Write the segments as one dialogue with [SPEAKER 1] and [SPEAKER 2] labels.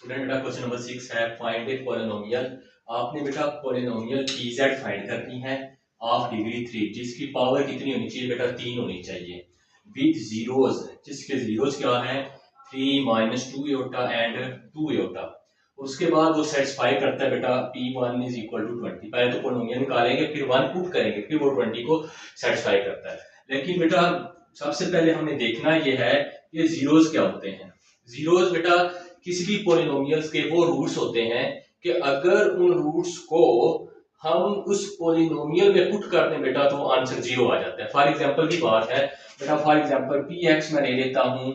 [SPEAKER 1] Student बेटा question number 6 है find a polynomial. आपने बेटा पॉलिनोमियल pz फाइंड करनी है ऑफ डिग्री 3 जिसकी पावर कितनी होनी चाहिए बेटा 3 होनी चाहिए विद जीरोस जिसके जीरोस क्या है 3 -2 योटा एंड 2 योटा। उसके बाद वो सेटिस्फाई करता है बेटा p1 इज इक्वल टू 20। पहले तो पॉलिनोमियल निकालेंगे फिर 1 पुट करेंगे फिर वो 20 को सेटिस्फाई करता है। लेकिन बेटा सबसे पहले हमें देखना ये है कि जीरोस क्या होते हैं। जीरोस बेटा किसी भी पॉलिनोमियल्स के वो रूट्स होते हैं कि अगर उन रूट्स को हम उस पॉलिनोमियल में पुट कर दें बेटा तो आंसर जीरो आ जाता है। फॉर एग्जांपल की बात है बेटा, फॉर एग्जांपल पी एक्स मैं ले लेता हूं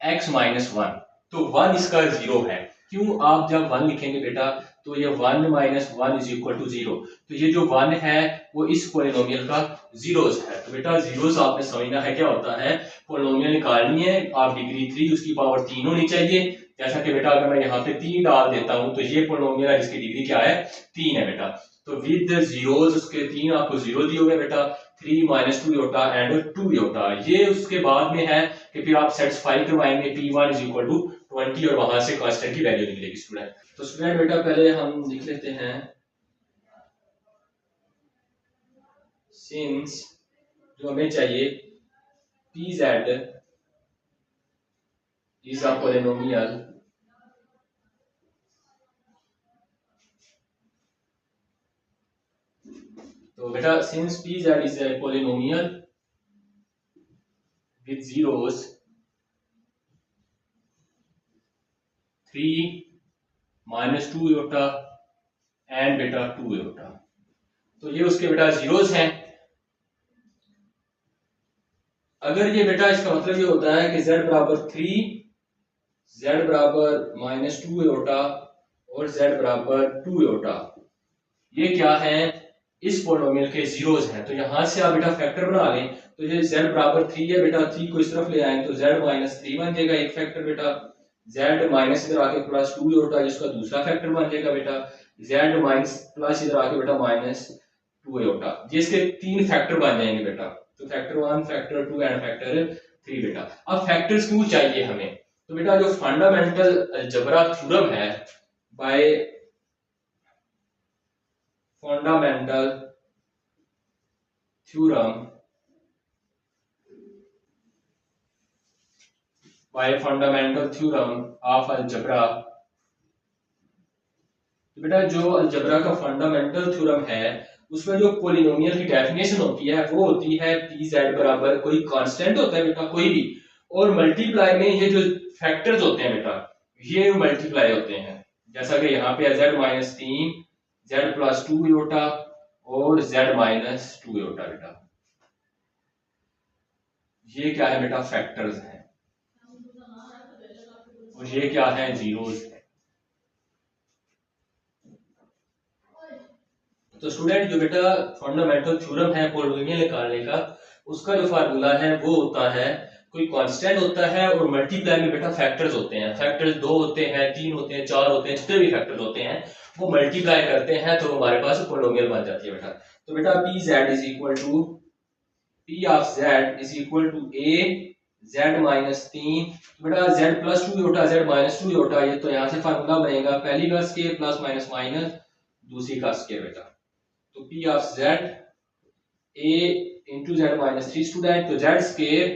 [SPEAKER 1] x माइनस 1, तो 1 इसका जीरो है। क्यों? आप जब 1 लिखेंगे बेटा तो ये 1 माइनस 1 इज इक्वल टू 0, तो ये जो 1 है वो इस पॉलिनोमियल का जीरोस है। तो बेटा जीरोस आपने समझना है क्या होता है। पॉलिनोमियल निकालनी है आप डिग्री 3 उसकी पावर 3 होनी चाहिए। जैसा कि बेटा अगर मैं यहाँ पे 3 डाल देता हूं तो ये पॉलिनोमियल है जिसकी डिग्री क्या है 3 है बेटा। तो विद जीरोस उसके 3 आपको जीरो दिए हुए बेटा 3 -2 योटा एंड 2 योटा। ये उसके बाद में है कि फिर आप सेटिस्फाई करवाएंगे p1 इज इक्वल टू 20 और वहां से कांस्टेंट की वैल्यू निकलेगी स्टूडेंट। तो स्टूडेंट बेटा पहले हम लिख लेते हैं सिंस जो हमें चाहिए pz इज अ पॉलिनोमियल तो बेटा since pz is a polynomial with zeros 3 -2 iota and बेटा 2 योटा, तो ये उसके बेटा जीरोस हैं। अगर ये बेटा इसका मतलब ये होता है कि z बराबर 3, z बराबर -2 योटा और z बराबर 2 योटा, ये क्या है इस पॉलिनोमियल के जीरोस हैं। तो यहां से आप बेटा फैक्टर बना लें तो ये z बराबर 3 है बेटा, 3 को इस तरफ ले आए तो z -3 बन जाएगा एक फैक्टर बेटा, z माइनस इधर आके प्लस 2 होता है जिसका दूसरा फैक्टर बन जाएगा बेटा, z माइनस प्लस इधर आके बेटा -2 होता, जिसके 3 फैक्टर बन जाएंगे बेटा। तो फैक्टर 1 फैक्टर 2 एंड फैक्टर 3 बेटा। अब फैक्टर्स क्यों चाहिए हमें? तो बेटा जो फंडामेंटल अलजेब्रा थ्योरम है bye fundamental theorem of algebra, तो बेटा जो अलजेब्रा का फंडामेंटल थ्योरम है उसमें जो पॉलिनोमियल की डेफिनेशन होती है वो होती है pz बराबर कोई कांस्टेंट होता है बेटा कोई भी, और मल्टीप्लाई में ये जो फैक्टर्स होते हैं बेटा ये मल्टीप्लाई होते हैं। जैसा कि यहाँ पे z -3 z + 2 योटा और z -2 योटा बेटा, ये क्या है बेटा फैक्टर्स हैं और ये क्या है जीरोस है। तो स्टूडेंट जो बेटा फंडामेंटल थ्योरम है पॉलिनोमियल निकालने का उसका जो फार्मूला है वो होता है कोई कांस्टेंट होता है और मल्टीप्लाई में बेटा फैक्टर्स होते हैं। फैक्टर्स 2 होते हैं 3 होते हैं 4 होते हैं, जितने भी फैक्टर्स होते हैं वो मल्टीप्लाई करते हैं तो हमारे पास पॉलिनोमियल बन जाती है बेटा। तो बेटा pz is equal to p of z is equal to a z -3 बेटा z + 2 योटा z -2 योटा, ये तो यहाँ से फार्मूला बनेगा पहली का स्केयर प्लस माइनस माइनस दूसरी का स्केयर बेटा। तो p of z a into z -3 student, तो z स्केयर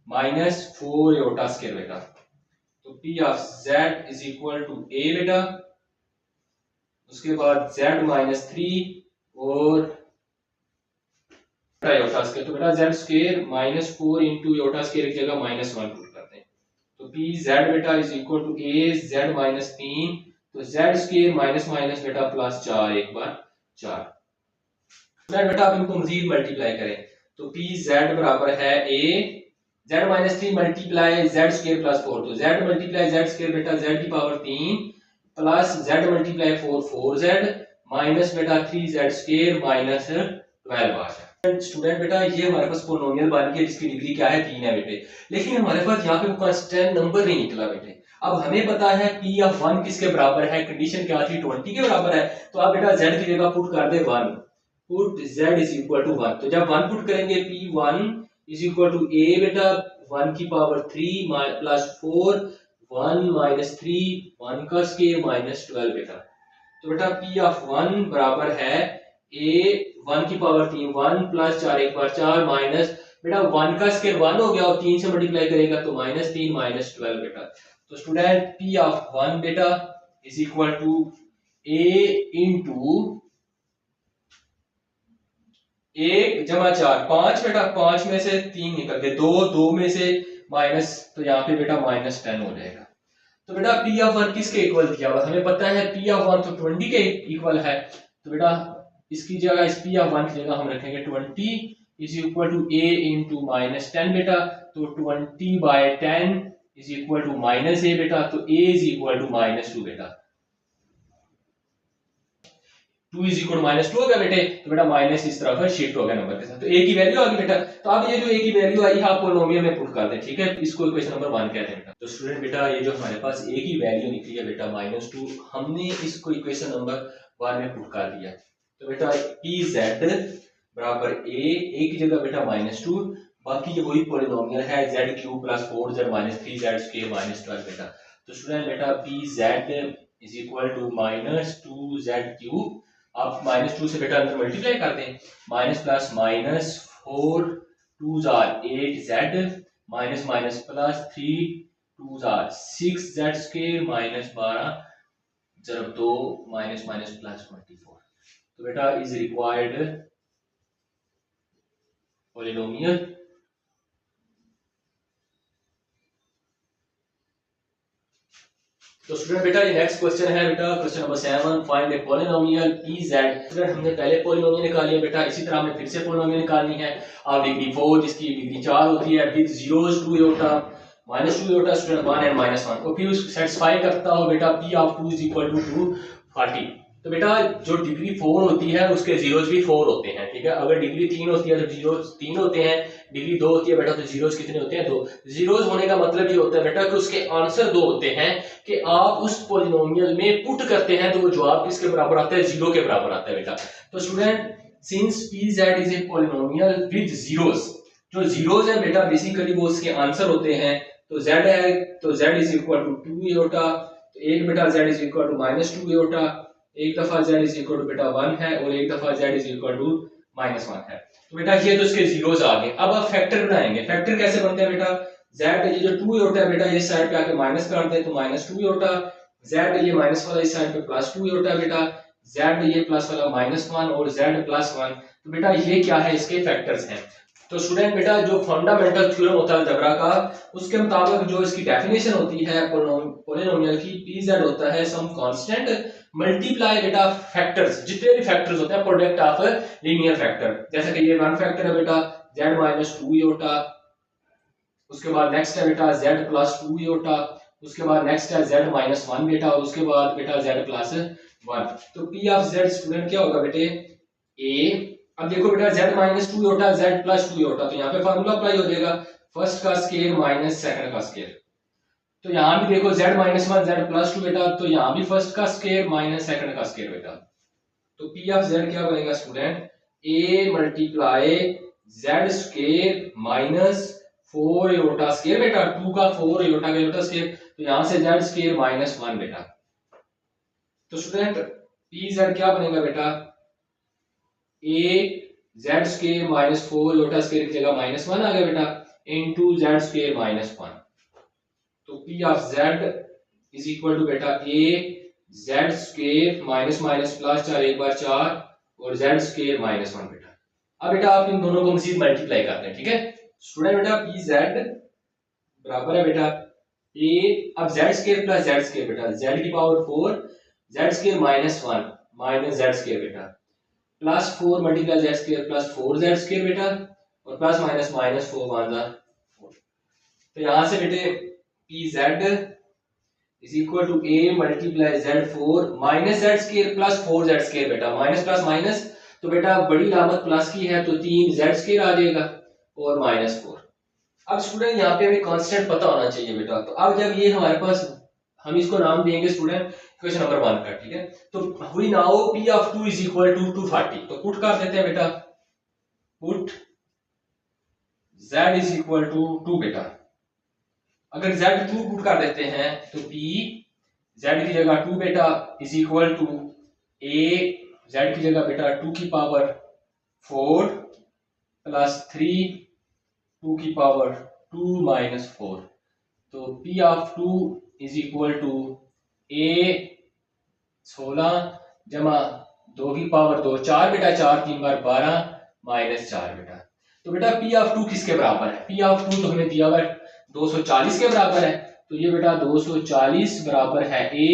[SPEAKER 1] -4 योटा स्केयर बेटा। तो p of z is equal to a बेटा, उसके बाद z -3 और योटा स्केयर, तो बेटा z square -4 into iota square की जगह -1 पुट करते हैं। तो p z बेटा is equal to a z -3, तो z स्केयर माइनस माइनस बेटा प्लस 4 एक बार 4। बेटा आप इनको मजीद मल्टीप्लाई करें तो p z बराबर है a z -3 multiply z square plus 4, तो z मल्टीप्लाई z स्केयर बेटा z की power 3 plus z multiply 4 4z minus बेटा 3z स्केयर माइनस 12 आ जाए। स्टूडेंट बेटा ये हमारे पास पॉलिनोमियल बन गया जिसकी डिग्री क्या है 3 है बेटे, लेकिन हमारे पास यहाँ पे कांस्टेंट नंबर नहीं निकला बेटे। अब हमें पता है p ऑफ 1 किसके बराबर है, कंडीशन क्या थी 20 के बराबर है, तो आप बेटा z की जगह पुट कर दे 1, put z is equal to 1। तो जब 1 पुट करेंगे p1 is equal to a बेटा 1 की पावर 3 प्लस 4 1 माइनस 3 1 का स्केयर माइनस 12 बेटा। तो बेटा पी ऑफ 1 बराबर है ए 1 की पावर 3 1 प्लस 4 एक बार 4 माइनस बेटा 1 का स्केयर 1 हो गया और 3 से मल्टीप्लाई करेगा तो माइनस 3 माइनस 12 बेटा। तो स्टूडेंट पी ऑफ 1 बेटा is equal to a into 1 जमा 4 5 बेटा 5 में से 3 निकल गए 2 2 में से माइनस तो यहाँ पे बेटा माइनस 10 हो जाएगा। तो बेटा पी ऑफ 1 किसके इक्वल दिया हुआ हमें पता है पी ऑफ 1 तो 20 के इक्वल है। तो बेटा इसकी जगह इस पी ऑफ 1 की जगह हम रखेंगे 20 is equal to a into minus 10 बेटा। तो 20 by 10 is equal to minus a बेटा। तो a is equal to minus 2 बेटा। 2 इज इक्वल टू माइनस 2 हो गया बेटे। तो बेटा माइनस इस तरफ शिफ्ट हो गया नंबर के साथ। तो ए की वैल्यू आ गई बेटा। तो अब ये जो ए की वैल्यू आई है आप पोलिनोमियल में पुट कर दें, ठीक है। इसको इक्वेशन नंबर 1 कहते हैं बेटा। तो स्टूडेंट बेटा ये जो हमारे पास ए की वैल्यू निकली है बेटा -2 हमने इसको इक्वेशन नंबर 1 में पुट कर दिया। तो बेटा पी जेड बराबर ए की जगह बेटा -2 बाकी ये वही पोलिनोमियल है z cube plus 4z minus 3z square minus 12 बेटा। तो स्टूडेंट बेटा p z is equal to -2z cube आप -2 से बेटा अंदर मल्टीप्लाई कर दें माइनस प्लस माइनस 4 2 जार 8z माइनस माइनस प्लस 3 2 जार 6z स्क्वायर माइनस 12 जब 2 माइनस माइनस प्लस 24। तो बेटा इज रिक्वायर्ड पोलिनोमियल। तो स्टूडेंट बेटा ये नेक्स्ट क्वेश्चन है बेटा क्वेश्चन नंबर 7 फाइंड ए पोलिनोमियल पी जेड। स्टूडेंट हमने पहले पोलिनोमियल निकाली है बेटा इसी तरह हमें फिर से पोलिनोमियल निकालनी है। आप डिग्री 4 जिसकी डिग्री 4 होती है with zeros 2 iota -2 iota student 1 and -1 को फिर सेटिस्फाई करता हो बेटा p of 2 is equal to 240। तो बेटा जो डिग्री 4 होती है उसके जीरोस भी 4 होते हैं, ठीक है। अगर डिग्री 3 होती है तो जीरोस 3 होते हैं, डिग्री 2 होती है बेटा तो जीरोस कितने होते हैं 2। जीरोस होने का मतलब ये होता है बेटा कि उसके आंसर 2 होते हैं कि आप उस पोलिनोमियल में पुट करते हैं तो वो जवाब किसके बराबर आता है 0 के बराबर आता है बेटा। तो student since P z is a polynomial with zeros, जो जीरोस है बेटा बेसिकली वो उसके आंसर होते हैं। तो z है तो z is equal to 2 iota. तो एक बेटा z is equal to -2 iota, एक दफा z इज इक्वल टू बेटा 1 है और एक दफा z इज इक्वल टू -1 है। तो बेटा ये तो इसके जीरोस आ गए। अब आप फैक्टर बनाएंगे। फैक्टर कैसे बनते हैं बेटा z ये जो 2 आयोटा है बेटा ये साइड पे आके माइनस कर दे तो -2 आयोटा, z ये माइनस वाला इस साइड पे +2 आयोटा बेटा, z ये प्लस वाला -1 और z +1। तो बेटा ये क्या है इसके फैक्टर्स हैं। तो स्टूडेंट बेटा जो फंडामेंटल थ्योरम होता है अलजेब्रा का उसके मुताबिक जो इसकी डेफिनेशन होती है पोलिनोमियल की पी जेड होता है सम कांस्टेंट मल्टीप्लाई बेटा फैक्टर्स जितने भी फैक्टर्स होते हैं प्रोडक्ट ऑफ लीनियर फैक्टर। जैसे कि ये 1 फैक्टर है बेटा z -2 आयोटा, उसके बाद नेक्स्ट है बेटा z +2 आयोटा, उसके बाद नेक्स्ट है z -1 बेटा और उसके बाद बेटा z +1। तो p ऑफ z स्टूडेंट क्या होगा बेटे a। अब देखो बेटा z -2 आयोटा z +2 आयोटा तो यहाँ पे फार्मूला अप्लाई हो जाएगा फर्स्ट का स्केयर माइनस सेकंड का स्केयर। तो यहाँ भी देखो z -1 z +2 बेटा तो यहाँ भी फर्स्ट का स्केयर माइनस सेकंड का स्केयर बेटा। तो p ऑफ z क्या बनेगा student a multiply z square minus 4 iota square बेटा 2 का 4 आयोटा का आयोटा स्केयर तो यहाँ से z स्केयर -1 बेटा। तो स्टूडेंट p z क्या बनेगा बेटा a z square -4 iota square की जगह -1 आ गया बेटा इनटू z स्केयर -1। तो p of z is equal to बेटा a z square minus minus plus 4 एक बार 4 और z स्केयर -1 बेटा। अब बेटा आप इन दोनों को मजीद मल्टीप्लाई करते हैं, ठीक है स्टूडेंट। बेटा पी जेड बराबर है बेटा a अब z square plus z square बेटा z की पावर 4 z स्केयर -1 माइनस z स्केयर बेटा plus 4 multiply z square plus 4z square बेटा और प्लस माइनस माइनस 4 वन 4। तो यहां से बेटे p z is equal to a multiply z4 minus z square plus 4z square बेटा माइनस प्लस माइनस तो बेटा बड़ी लामत प्लस की है तो 3z स्केयर आ जाएगा और -4। अब स्टूडेंट यहाँ पे हमें कांस्टेंट पता होना चाहिए बेटा। तो अब जब ये हमारे पास हम इसको नाम देंगे स्टूडेंट क्वेश्चन नंबर 1 का, ठीक है। तो we now p of 2 is equal to 240। तो पुट कर देते हैं बेटा put z is equal to 2 बेटा अगर z2 पुट कर देते हैं तो p z की जगह 2 बेटा is equal to a, z की जगह बेटा 2 की पावर 4 प्लस 3 2 की पावर 2 माइनस 4। तो p of 2 is equal to a 16 जमा 2 की पावर 2 4 बेटा 4 3 बार 12 माइनस 4 बेटा। तो बेटा p ऑफ 2 किसके बराबर है? p ऑफ 2 तो हमें दिया हुआ 240 के बराबर है, तो ये बेटा 240 बराबर है a।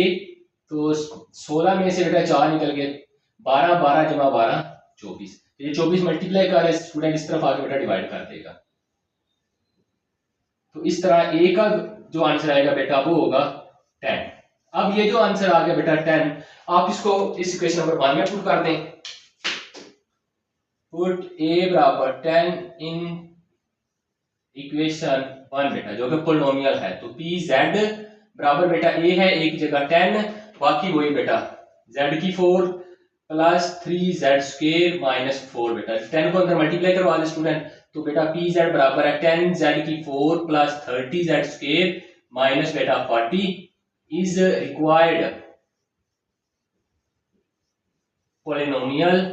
[SPEAKER 1] तो 16 में से बेटा 4 निकल गए, 12 12 जमा 12 24। ये 24 मल्टीप्लाई कर स्टूडेंट इस तरफ आके बेटा डिवाइड कर देगा। तो इस तरह a का जो आंसर आएगा बेटा वो होगा 10। अब ये जो आंसर आ गया बेटा 10, आप इसको इस इक्वेशन नंबर 1 में पुट कर दें। पुट a बराबर 10 इन इक्वेशन 1 बेटा, जो कि पोलिनोमियल है। तो pz बराबर बेटा a है, a की जगह 10, बाकी वही बेटा z की 4 प्लस 3z स्क्वायर माइनस 4 बेटा। 10 को अंदर मल्टीप्लाई करवा दे स्टूडेंट, तो बेटा pz बराबर है 10z की 4 प्लस 30z स्क्वायर माइनस बेटा 40 is required polynomial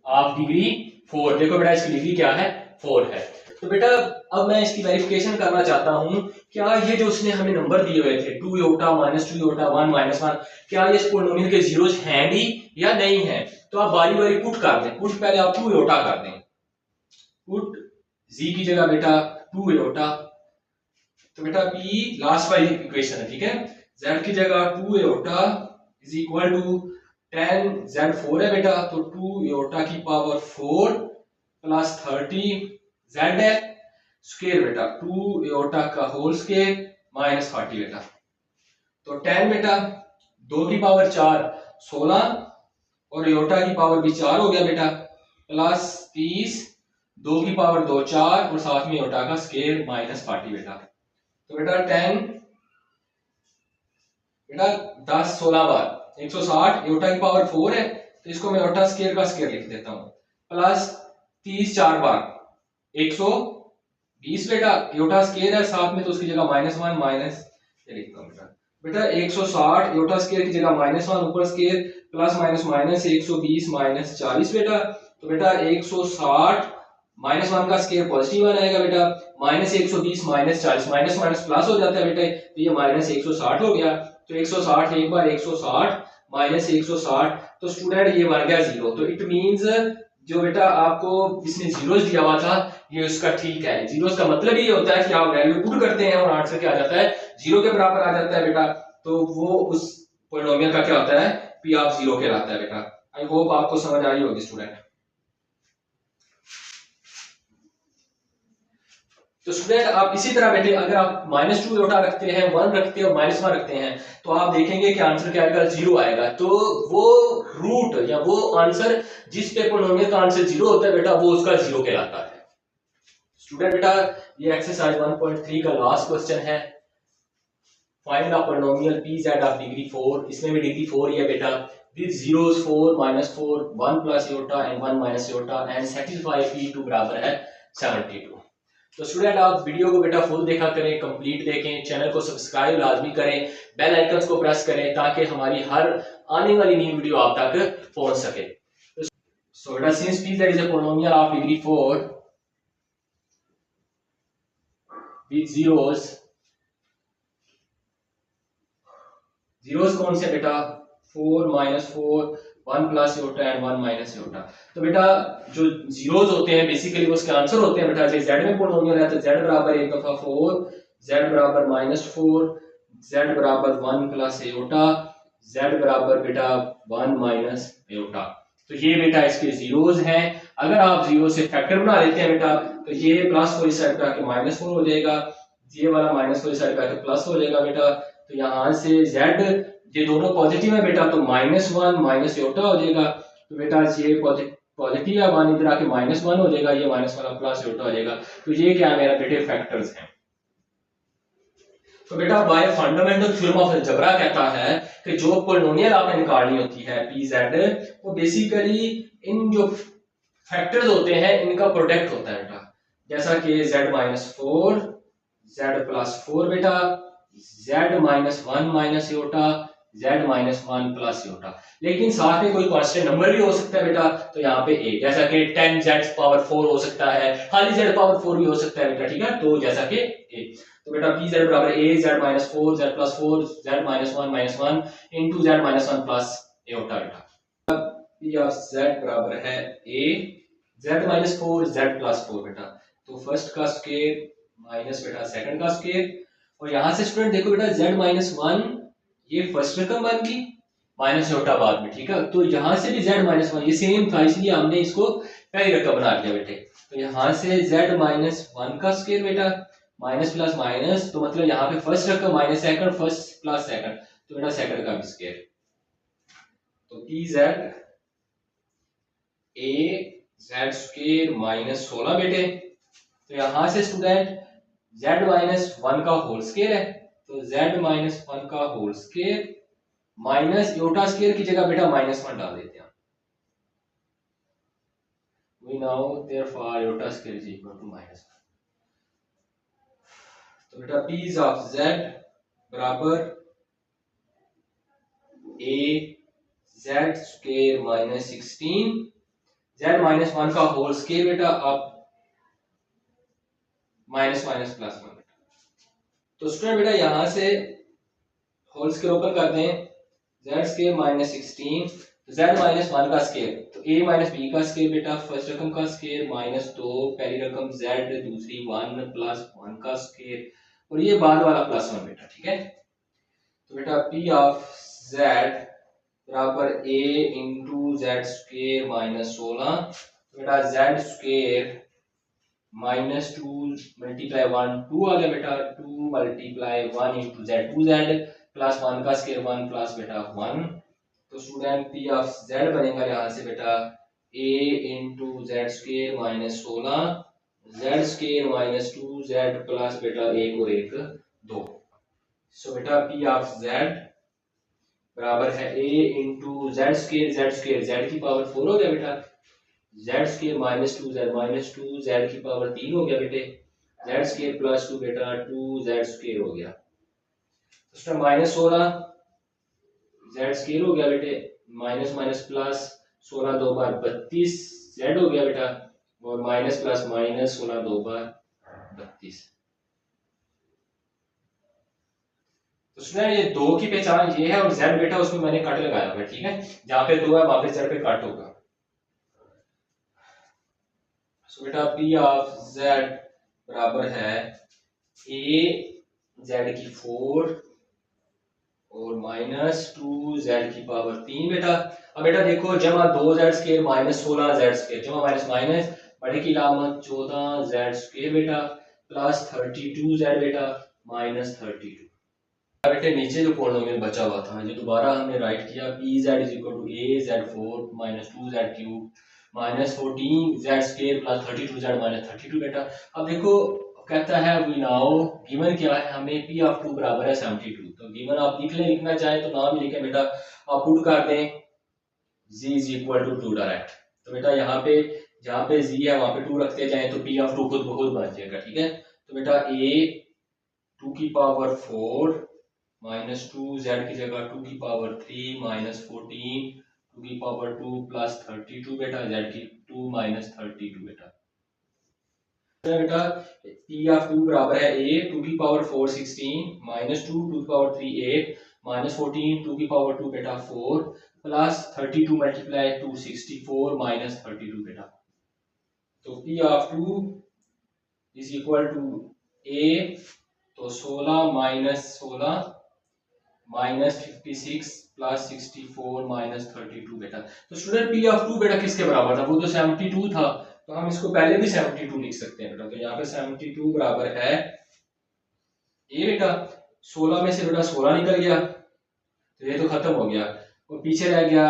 [SPEAKER 1] of degree 4। देखो बेटा इसकी डिग्री क्या है? 4 है। तो बेटा अब मैं इसकी वेरिफिकेशन करना चाहता हूं, क्या ये जो उसने हमें नंबर दिए हुए थे 2 योटा माइनस 2 योटा 1 माइनस 1, क्या ये इस पोलिनोमियल के जीरोस हैं भी या नहीं है? तो आप बारी बारी पुट कर दें। पुट पहले आप 2 योटा कर दें। पुट z की जगह बेटा 2 योटा, तो बेटा p लास्ट वाली इक्वेशन है, ठीक है। z की जगह 2 Yotta is equal to 10 z4 है बेटा, तो 2 योटा की पावर 4 प्लस 30 z है स्क्वायर बेटा 2 योटा का होल स्क्वायर माइनस 40 बेटा। तो 10 बेटा 2 की पावर 4 16 और योटा की पावर भी 4 हो गया बेटा, प्लस 30 2 की पावर 2 4 और साथ में योटा का स्क्वायर माइनस 40 बेटा। तो बेटा 10 बेटा 10 16 बार 160, योटा की पावर 4 है तो इसको मैं योटा स्क्वायर का स्क्वायर लिख देता हूं, प्लस 30 4 बार 120 बेटा, योटा स्क्वायर है साथ में तो उसकी जगह माइनस 1 माइनस ये लिखता हूं बेटा। बेटा 160 योटा स्क्वायर की जगह माइनस 1 ऊपर square plus minus minus 120 minus 40 बेटा। तो बेटा 160 माइनस 1 का स्क्वायर पॉजिटिव 1 आएगा बेटा, minus 120 minus 40 minus minus plus हो जाता है बेटे, तो ये माइनस 160 हो गया। तो 160 एक बार 160 माइनस 160, तो स्टूडेंट ये बन गया 0। तो इट मींस जो बेटा आपको इसने जीरोस दिया हुआ था ये उसका ठीक है। जीरोस का मतलब ये होता है कि आप वैल्यू पुट करते हैं और आंसर क्या आ जाता है 0 के बराबर आ जाता है बेटा, तो वो उस पॉलिनोमियल का क्या होता है p ऑफ 0 कहलाता है बेटा। आई होप आपको समझ आई होगी स्टूडेंट। तो स्टूडेंट आप इसी तरह बेटे अगर आप -2 योटा रखते हैं 1 रखते हैं और -1 रखते हैं तो आप देखेंगे कि आंसर क्या आएगा 0 आएगा। तो वो रूट या वो आंसर जिस पे पोलिनोमियल का आंसर 0 होता है बेटा वो उसका 0 कहलाता है। स्टूडेंट बेटा ये एक्सरसाइज 1.3 का लास्ट क्वेश्चन है। Find the polynomial pz of degree 4। इसमें भी डिग्री 4 ही है बेटा, with zeros 4 -4 1 plus iota and 1 minus iota and satisfy p2 बराबर है 72। तो स्टूडेंट आप वीडियो को बेटा फुल देखा करें, कंप्लीट देखें, चैनल को सब्सक्राइब लाजमी करें, बेल आइकन्स को प्रेस करें ताकि हमारी हर आने वाली न्यू वीडियो आप तक पहुंच सके। सो बेटा since pz is a polynomial of degree 4 with zeros, zeros कौन से बेटा 4 -4 1 plus iota and 1 minus iota. तो बेटा जो जीरोस होते हैं बेसिकली वो उसके आंसर होते हैं बेटा। जैसे z में पोलिनोमियल है तो z बराबर एक दफा 4, z बराबर -4, z बराबर 1 प्लस योटा, z बराबर बेटा 1 माइनस योटा। तो ये बेटा इसके जीरोस हैं। अगर आप जीरो से फैक्टर बना लेते हैं बेटा तो ये +4 इस साइड पे आके -4 हो जाएगा, ये वाला -4 इस साइड पे आके प्लस हो जाएगा बेटा। तो यहाँ से z ये दोनों पॉजिटिव है बेटा तो -1 माइनस योटा हो जाएगा। तो बेटा ये पॉजिटिव है 1 इधर आके -1 हो जाएगा, ये माइनस वाला प्लस योटा हो जाएगा। तो ये क्या मेरा बेटे फैक्टर्स हैं। तो बेटा bye fundamental theorem of algebra कहता है कि जो पोलिनोमियल आपने निकालनी होती है pz वो बेसिकली इन जो फैक्टर्स होते हैं इनका प्रोडक्ट होता है बेटा। जैसा कि z-4 z+4 बेटा, z-1 minus Yotta, z-1 plus Yotta, लेकिन साथ में कोई कांस्टेंट नंबर भी हो सकता है बेटा, तो यहाँ पे a, जैसा कि 10z⁴ हो सकता है, खाली z⁴ भी हो सकता है बेटा, ठीक है, तो जैसा कि a, तो बेटा pz बराबर a z-4 z+4 z-1 into z-1 plus Yotta बेटा। p ऑफ z बराबर है a z-4 z+4 बेटा, तो फर्स्ट का स्क्वायर माइनस बेटा सेकंड का स्क्वायर, और यहां से स्टूडेंट देखो बेटा z-1 ये फर्स्ट रकम बन गई, माइनस योटा बाद में, ठीक है, तो यहां से भी z-1 ये सेम था, इसलिए हमने इसको पहली रकम बना लिया बेटे, तो यहां से z-1 का स्क्वायर बेटा, माइनस प्लस माइनस, तो मतलब यहाँ पे फर्स्ट रकम minus second, first plus second, तो बेटा सेकंड का भी स्क्वायर, तो pz a z² माइनस 16 बेटे, तो यहां से स्टूडेंट z-1 का होल स्क्वायर है, तो z-1 का whole square minus iota square की जगह बेटा -1 डाल देते हैं, we know therefore iota square is equal to -1, तो बेटा p ऑफ z बराबर a z² माइनस 16 z-1 का होल स्क्वायर बेटा, अब माइनस माइनस प्लस 1 बेटा, तो स्टूडेंट बेटा यहां से होल स्क्वायर ओपन करते हैं, z² माइनस 16, तो z-1 का स्क्वायर, तो a माइनस b का स्क्वायर बेटा, फर्स्ट रकम का स्क्वायर -2, पहली रकम z, दूसरी 1 प्लस 1 का स्क्वायर, और ये बाद वाला +1 बेटा, ठीक है, तो बेटा p ऑफ z बराबर a इंटू z² माइनस 16, तो बेटा z² -2 मल्टीप्लाई 1 2 आ गया बेटा, 2 multiply 1 into z 2z plus 1 का स्क्वायर 1 प्लस बेटा 1, तो स्टूडेंट p ऑफ z बनेगा यहाँ से बेटा a into z² minus 16 z² minus 2z plus बेटा 1 और 1 2, सो बेटा p ऑफ z बराबर है a इंटू z² z की पावर 4 हो गया बेटा, z² -2z की पावर 3 हो गया बेटे, z² प्लस 2 बेटा 2z² हो गया, तो -16 z² हो गया बेटे, माइनस माइनस प्लस 16 दो बार 32 z हो गया बेटा, और माइनस प्लस माइनस 16 दो बार 32, तो स्टूडेंट ये 2 की पहचान ये है, और z बेटा उसमें मैंने कट लगाया हुआ है, ठीक है, जहां पे 2 है वहां पे z पे कट होगा, सो बेटा p ऑफ z बराबर है a z की 4 और -2z की पावर 3 बेटा, अब बेटा देखो जमा 2z² माइनस 16z² जमा माइनस माइनस, बड़े की लामत 14z² बेटा प्लस 32z बेटा -32, बेटे नीचे जो पॉलिनोमियल बचा हुआ था जो दोबारा हमने राइट किया, pz = a z4 -2z³ -14z² plus 32z -32 बेटा, अब देखो कहता है वी नाउ गिवन क्या है हमें, p ऑफ 2 बराबर है 72, तो गिवन आप लिख ले, लिखना चाहे तो ना भी लिखें बेटा, आप पुट कर दें z = 2 डायरेक्ट, तो बेटा यहाँ पे जहाँ पे z है वहां पे 2 रखते जाए तो p ऑफ 2 खुद ब खुद बन जाएगा, ठीक है, तो बेटा a 2 की पावर 4 -2z की जगह 2 की पावर 3 -14 2 की पावर 2 प्लस 32 बेटा, z की 2 -32 बेटा p ऑफ 2 बराबर है a 2 की पावर 4 16 -2 2 की पावर 3 8 -14 2 की पावर 2 बेटा 4 प्लस 32 मल्टीप्लाई 2 64 -32 बेटा, तो p of 2 is equal to a, तो 16 -16 -56 प्लस 64 -32 बेटा, तो स्टूडेंट p ऑफ 2 बेटा किसके बराबर था, वो तो 72 था, तो हम इसको पहले भी 72 लिख सकते हैं बेटा, तो यहाँ पे 72 बराबर है a बेटा, 16 में से बेटा 16 निकल गया, तो ये तो खत्म हो गया, और पीछे रह गया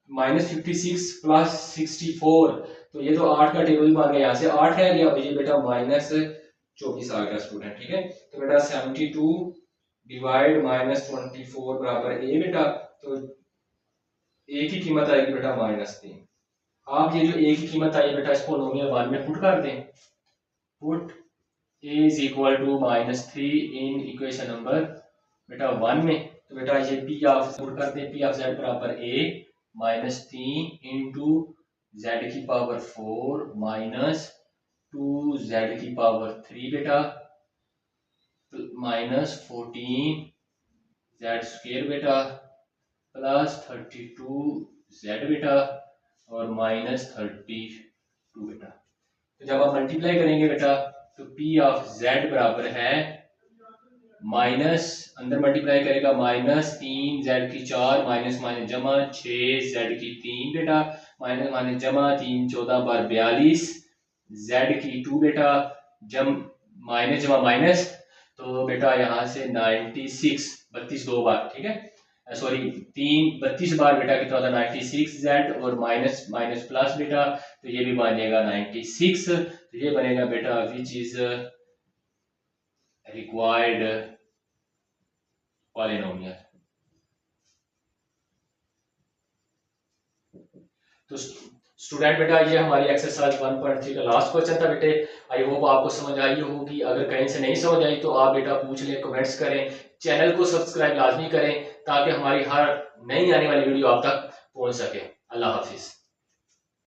[SPEAKER 1] -56 प्लस 64, तो ये तो 8 का टेबल बन गया, यहाँ से 8 रह गया, और ये बेटा -24 आ गया स्टूडेंट, ठीक है, तो बेटा 72 डिवाइड -24 बराबर a बेटा, तो a की कीमत आएगी बेटा -3, आप ये जो a की कीमत आई बेटा इसको पॉलिनोमियल 1 में पुट कर दें, put a is equal to -3 in equation number बेटा 1 में। तो बेटा ये p ऑफ पुट करते हैं, p ऑफ z बराबर a -3 इंटू z की पावर 4 माइनस 2z की पावर 3 बेटा -14 z स्क्वायर बेटा प्लस 32z बेटा और -32 बेटा। तो जब आप मल्टीप्लाई करेंगे बेटा तो p ऑफ z बराबर है माइनस, अंदर मल्टीप्लाई करेगा -3z की 4 माइनस माइनस जमा 6z की 3 बेटा माइनस माइनस जमा 3 14 बार 42 z की 2 बेटा जम माइनस जमा माइनस, तो बेटा यहाँ से 96 32 दो बार, ठीक है सॉरी 32 बार बेटा कितना होता है 96z और माइनस माइनस प्लस बेटा, तो ये भी बन जाएगा 96। तो ये बनेगा बेटा विच इज रिक्वायर्ड पॉलिनोमियल। तो स्टूडेंट बेटा ये हमारी एक्सरसाइज 1.3 का लास्ट क्वेश्चन था बेटे। आई होप आपको समझ आई होगी। अगर कहीं से नहीं समझ आई तो आप बेटा पूछ लें, कमेंट्स करें, चैनल को सब्सक्राइब लाजमी करें ताकि हमारी हर नई आने वाली वीडियो आप तक पहुंच सके। अल्लाह हाफिज।